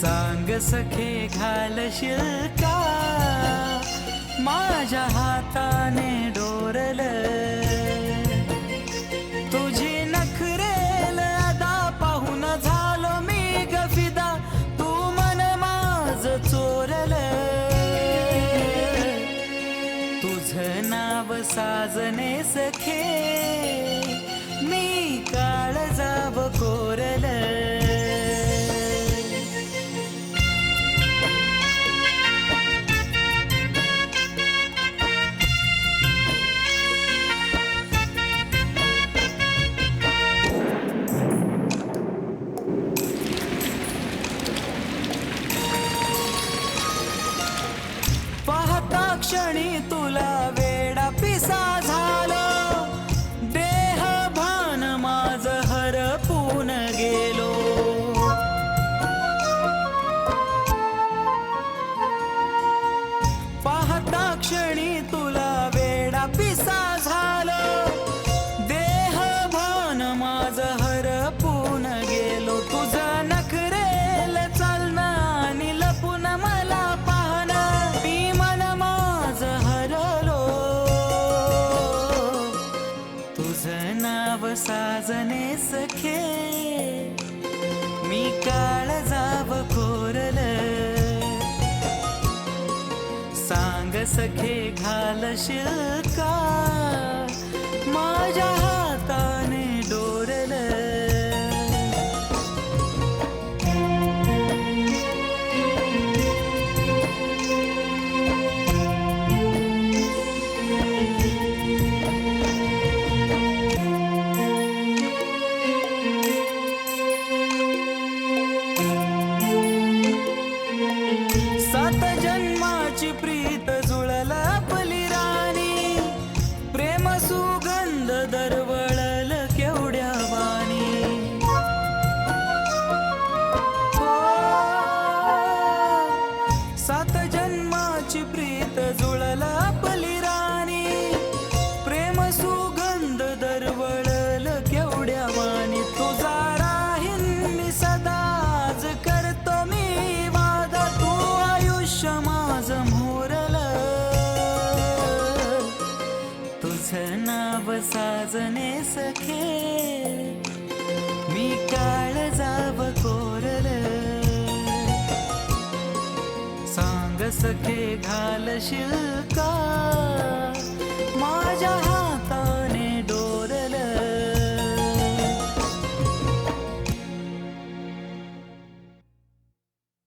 सांग सखे घालशील का माझ्या हाताने डोरल तुझी नखरेल अदा पाहून झालो मी गफिदा तू मन माझ चोरल तुझं नाव साजने सखे मी काळजाव कोरल क्षणी तुला वेडा पिसा झालो देह भान माझ हरपून गेलो पाहता क्षणी तुला वेडा पिसा झालो देह भान माझ हरपून गेलो तुझं नखरेल चालणं आणि लपून मला पाहणं मी मन तुझं नाव साजने सखे मी काळजाव कोरल सांग सखे घालशील का माझ्या हाताने डोरल सात जन्माची प्रीत जुळल आपली राणी प्रेम सुगंध दरवळल केवढ्या वाणी हो सात जन्माची प्रीत जुळल आपली राणी प्रेम सुगंध दरवळल केवढ्या वाणी तुझा राहीन मी सदाच करतो मी माझ मोरल तुझं नाव साजने सखे मी काळजाव कोरल सांग सखे घालशील का माझ्या